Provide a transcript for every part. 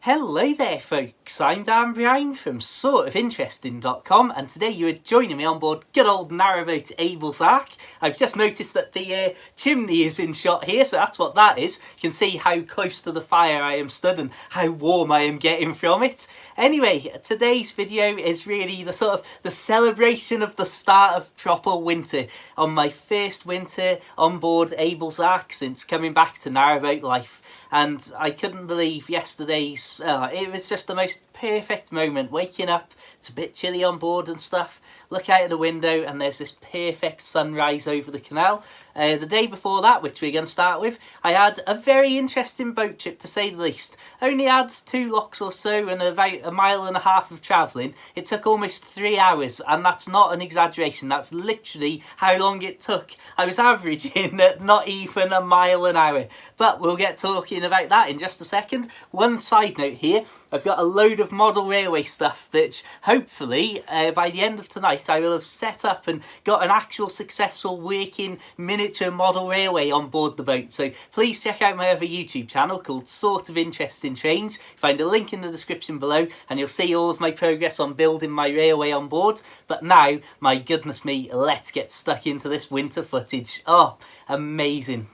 Hello there folks, I'm Dan Brown from sortofinteresting.com and today you are joining me on board good old narrowboat Abel's Ark. I've just noticed that the chimney is in shot here, so that's what that is. You can see how close to the fire I am stood and how warm I am getting from it. Anyway, today's video is really the celebration of the start of proper winter on my first winter on board Abel's Ark since coming back to narrowboat life. And I couldn't believe yesterday's, it was just the most perfect moment, waking up, it's a bit chilly on board and stuff, look out of the window and there's this perfect sunrise over the canal. The day before that, which we're going to start with, I had a very interesting boat trip to say the least. Only had 2 locks or so and about 1.5 miles of travelling. It took almost 3 hours, and that's not an exaggeration, that's literally how long it took. I was averaging at not even 1 mile an hour, but we'll get talking about that in just a second. One side note here, I've got a load of model railway stuff that hopefully by the end of tonight I will have set up and got an actual successful working miniature model railway on board the boat. So please check out my other YouTube channel called Sort of Interesting Trains. Find a link in the description below and you'll see all of my progress on building my railway on board. But now, my goodness me, let's get stuck into this winter footage. Oh, amazing.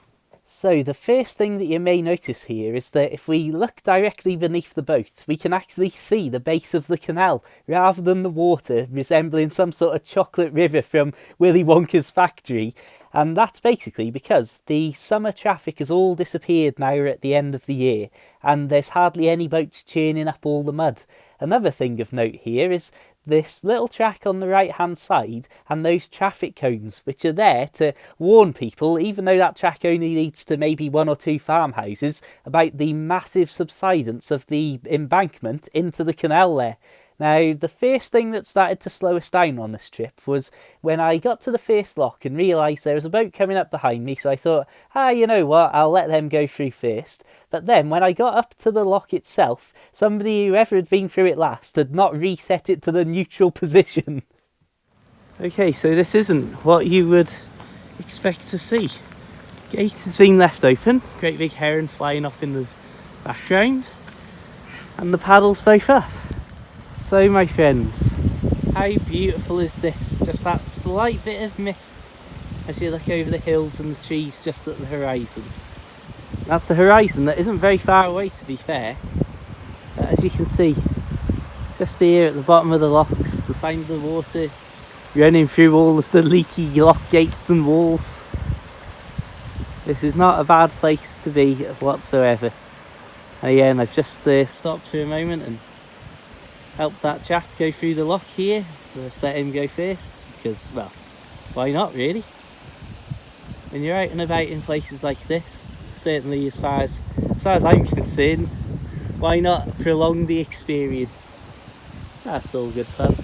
So the first thing that you may notice here is that if we look directly beneath the boat, we can actually see the base of the canal, rather than the water resembling some sort of chocolate river from Willy Wonka's factory. And that's basically because the summer traffic has all disappeared now at the end of the year, and there's hardly any boats churning up all the mud. Another thing of note here is this little track on the right hand side and those traffic cones, which are there to warn people, even though that track only leads to maybe 1 or 2 farmhouses, about the massive subsidence of the embankment into the canal there. Now, the first thing that started to slow us down on this trip was when I got to the first lock and realised there was a boat coming up behind me, so I thought, you know what, I'll let them go through first. But then, when I got up to the lock itself, somebody, whoever had been through it last, had not reset it to the neutral position. Okay, so this isn't what you would expect to see. Gate has been left open, great big heron flying up in the background, and the paddles both up. So my friends, how beautiful is this? Just that slight bit of mist as you look over the hills and the trees just at the horizon. That's a horizon that isn't very far away, to be fair. But as you can see, just here at the bottom of the locks, the sound of the water running through all of the leaky lock gates and walls. This is not a bad place to be whatsoever. And again, I've just stopped for a moment and help that chap go through the lock here. Let's let him go first because, well, why not really? When you're out and about in places like this, certainly as far as I'm concerned, why not prolong the experience? That's all good fun.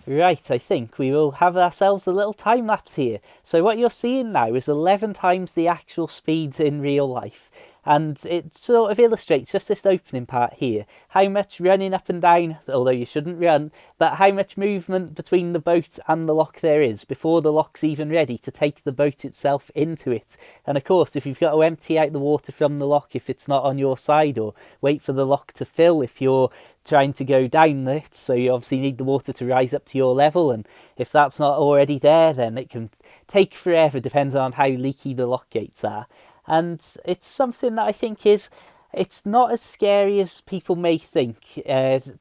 Right, I think we will have ourselves a little time lapse here. So what you're seeing now is 11 times the actual speeds in real life. And it sort of illustrates just this opening part here, how much running up and down, although you shouldn't run, but how much movement between the boat and the lock there is before the lock's even ready to take the boat itself into it. And of course, if you've got to empty out the water from the lock if it's not on your side, or wait for the lock to fill if you're trying to go down it, so you obviously need the water to rise up to your level, and if that's not already there, then it can take forever depending on how leaky the lock gates are. And it's something that I think it's not as scary as people may think,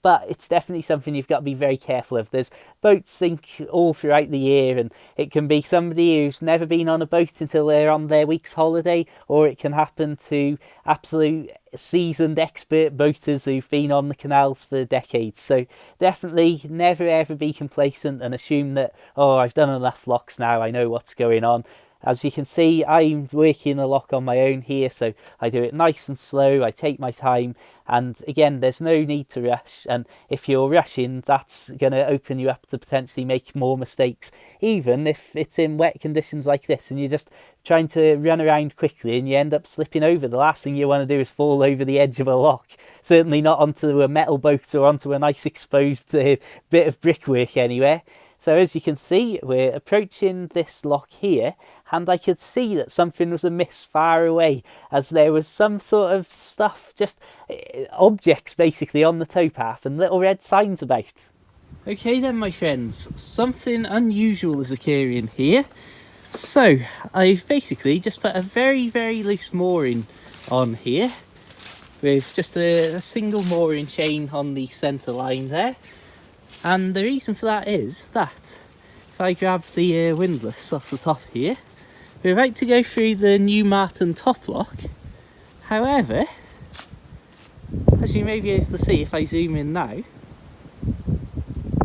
but it's definitely something you've got to be very careful of. There's boats sink all throughout the year, and it can be somebody who's never been on a boat until they're on their week's holiday, or it can happen to absolute seasoned expert boaters who've been on the canals for decades. So definitely never ever be complacent and assume that, oh, I've done enough locks now, I know what's going on. As you can see, I'm working a lock on my own here, so I do it nice and slow, I take my time, and again, there's no need to rush, and if you're rushing, that's going to open you up to potentially make more mistakes, even if it's in wet conditions like this, and you're just trying to run around quickly and you end up slipping over. The last thing you want to do is fall over the edge of a lock, certainly not onto a metal boat or onto a nice exposed bit of brickwork anywhere. So as you can see, we're approaching this lock here, and I could see that something was amiss far away, as there was some sort of stuff, just objects basically on the towpath and little red signs about. Okay then, my friends, something unusual is occurring here. So I've basically just put a very, very loose mooring on here with just a single mooring chain on the centre line there. And the reason for that is that if I grab the windlass off the top here, we're about to go through the New Martin top lock. However, as you may be able to see if I zoom in now,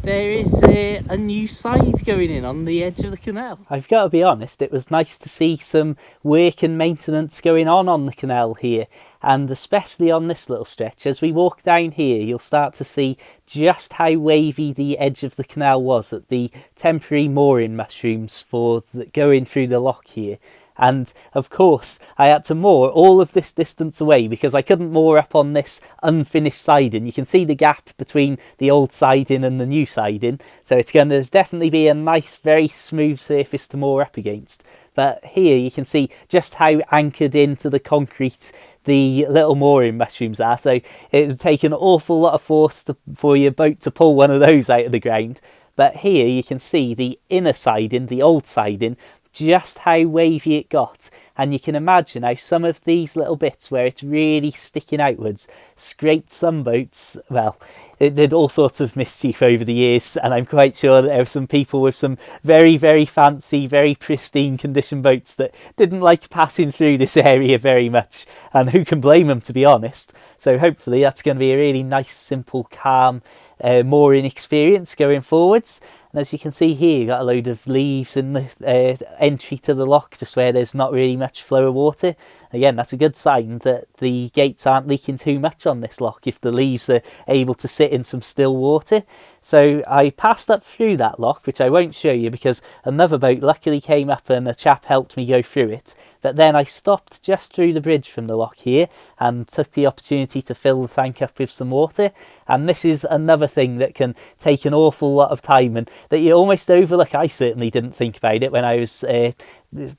there is a new side going in on the edge of the canal. I've got to be honest, it was nice to see some work and maintenance going on the canal here, and especially on this little stretch. As we walk down here, you'll start to see just how wavy the edge of the canal was at the temporary mooring mushrooms for going through the lock here. And of course I had to moor all of this distance away because I couldn't moor up on this unfinished siding. You can see the gap between the old siding and the new siding, so it's going to definitely be a nice, very smooth surface to moor up against. But here you can see just how anchored into the concrete the little mooring mushrooms are, so it would take an awful lot of force for your boat to pull one of those out of the ground. But here you can see the inner siding, the old siding, just how wavy it got, and you can imagine how some of these little bits where it's really sticking outwards scraped some boats. Well, it did all sorts of mischief over the years, and I'm quite sure that there were some people with some very, very fancy, very pristine condition boats that didn't like passing through this area very much, and who can blame them, to be honest. So hopefully that's going to be a really nice, simple, calm mooring experience going forwards. And as you can see here, you've got a load of leaves in the entry to the lock, just where there's not really much flow of water. Again, that's a good sign that the gates aren't leaking too much on this lock if the leaves are able to sit in some still water. So I passed up through that lock, which I won't show you because another boat luckily came up and a chap helped me go through it. But then I stopped just through the bridge from the lock here and took the opportunity to fill the tank up with some water. And this is another thing that can take an awful lot of time and that you almost overlook. I certainly didn't think about it when I was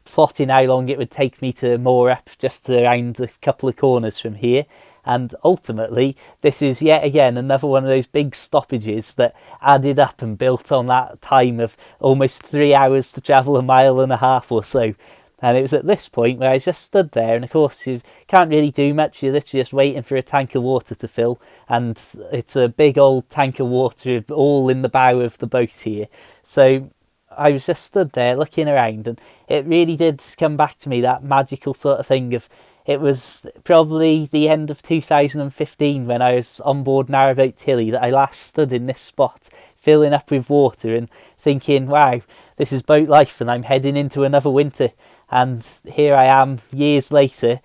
plotting how long it would take me to moor up just around a couple of corners from here. And ultimately, this is yet again another one of those big stoppages that added up and built on that time of almost 3 hours to travel 1.5 miles or so. And it was at this point where I just stood there, and of course you can't really do much. You're literally just waiting for a tank of water to fill, and it's a big old tank of water all in the bow of the boat here. So I was just stood there looking around, and it really did come back to me, that magical sort of thing of, it was probably the end of 2015 when I was on board Narrowboat Tilly that I last stood in this spot, filling up with water and thinking, wow, this is boat life and I'm heading into another winter. And here I am years later,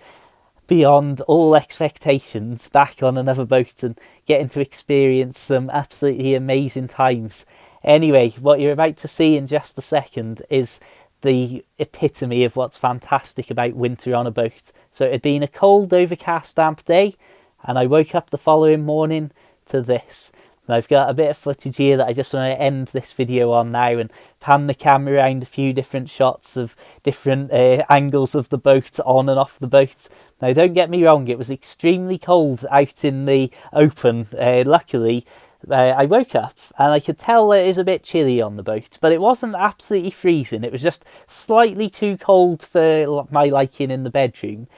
beyond all expectations, back on another boat and getting to experience some absolutely amazing times. Anyway, what you're about to see in just a second is the epitome of what's fantastic about winter on a boat. So it had been a cold, overcast, damp day, and I woke up the following morning to this. And I've got a bit of footage here that I just want to end this video on now and pan the camera around a few different shots of different angles of the boat, on and off the boat. Now, don't get me wrong, it was extremely cold out in the open. Luckily, I woke up and I could tell that it was a bit chilly on the boat, but it wasn't absolutely freezing. It was just slightly too cold for my liking in the bedroom.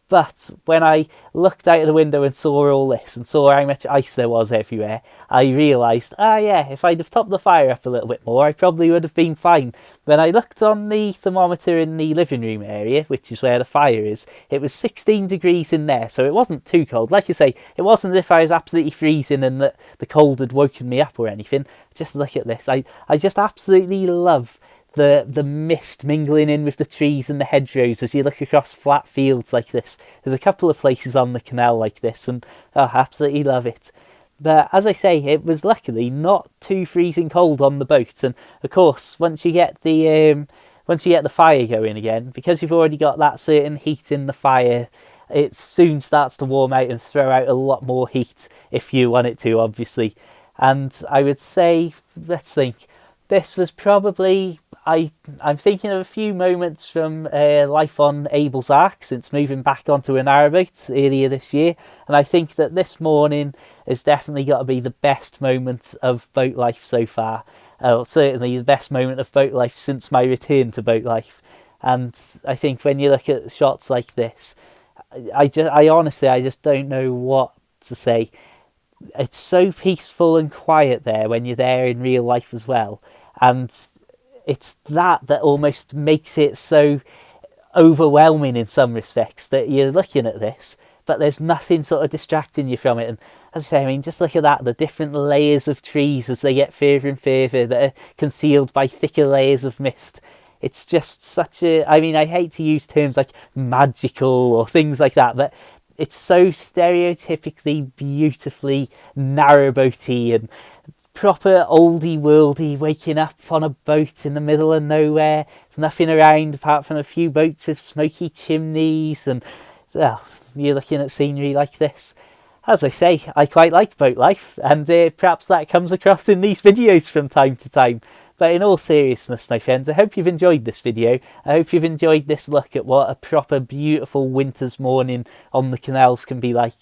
But when I looked out of the window and saw all this and saw how much ice there was everywhere, I realised, yeah, if I'd have topped the fire up a little bit more, I probably would have been fine. When I looked on the thermometer in the living room area, which is where the fire is, it was 16 degrees in there, so it wasn't too cold. Like you say, it wasn't as if I was absolutely freezing and that the cold had woken me up or anything. Just look at this. I just absolutely love the mist mingling in with the trees and the hedgerows as you look across flat fields like this. There's a couple of places on the canal like this, and I absolutely love it. But as I say, it was luckily not too freezing cold on the boat, and of course once you get the fire going again, because you've already got that certain heat in the fire, it soon starts to warm out and throw out a lot more heat if you want it to, obviously. And I would say, let's think, this was probably, I'm thinking of a few moments from life on Abel's Ark since moving back onto a narrowboat earlier this year, and I think that this morning has definitely got to be the best moment of boat life so far. Certainly the best moment of boat life since my return to boat life. And I think when you look at shots like this, I honestly, I just don't know what to say. It's so peaceful and quiet there when you're there in real life as well, and it's that almost makes it so overwhelming in some respects, that you're looking at this but there's nothing sort of distracting you from it. And as I say, I mean, just look at that, the different layers of trees as they get further and further that are concealed by thicker layers of mist. It's just such a, I mean, I hate to use terms like magical or things like that, but it's so stereotypically beautifully narrowboaty and proper oldie worldy, waking up on a boat in the middle of nowhere. There's nothing around apart from a few boats with smoky chimneys, and well, you're looking at scenery like this. As I say, I quite like boat life, and perhaps that comes across in these videos from time to time. But in all seriousness, my friends, I hope you've enjoyed this video. I hope you've enjoyed this look at what a proper beautiful winter's morning on the canals can be like.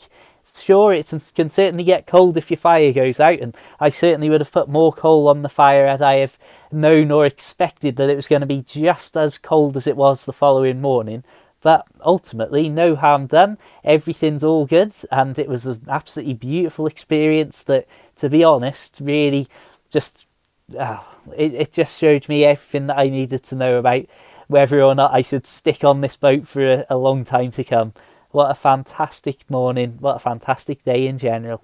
Sure, it can certainly get cold if your fire goes out, and I certainly would have put more coal on the fire had I have known or expected that it was going to be just as cold as it was the following morning. But ultimately, no harm done, everything's all good, and it was an absolutely beautiful experience that, to be honest, really just, it just showed me everything that I needed to know about whether or not I should stick on this boat for a long time to come. What a fantastic morning, what a fantastic day in general.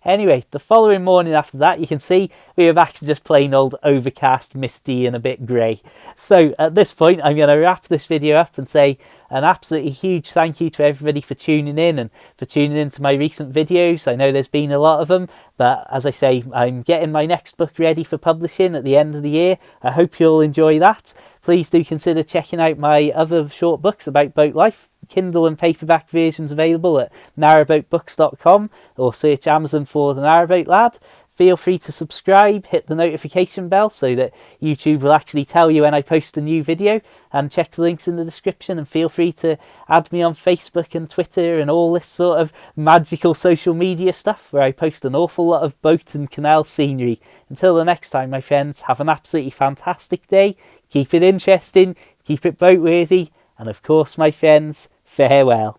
Anyway, the following morning after that, you can see we were back to just plain old overcast, misty and a bit grey. So at this point, I'm going to wrap this video up and say an absolutely huge thank you to everybody for tuning in and for tuning into my recent videos. I know there's been a lot of them, but as I say, I'm getting my next book ready for publishing at the end of the year. I hope you'll enjoy that. Please do consider checking out my other short books about boat life. Kindle and paperback versions available at narrowboatbooks.com, or search Amazon for The Narrowboat Lad. Feel free to subscribe, hit the notification bell so that YouTube will actually tell you when I post a new video, and check the links in the description, and feel free to add me on Facebook and Twitter and all this sort of magical social media stuff where I post an awful lot of boat and canal scenery. Until the next time, my friends, have an absolutely fantastic day, keep it interesting, keep it boat worthy, and of course, my friends, farewell.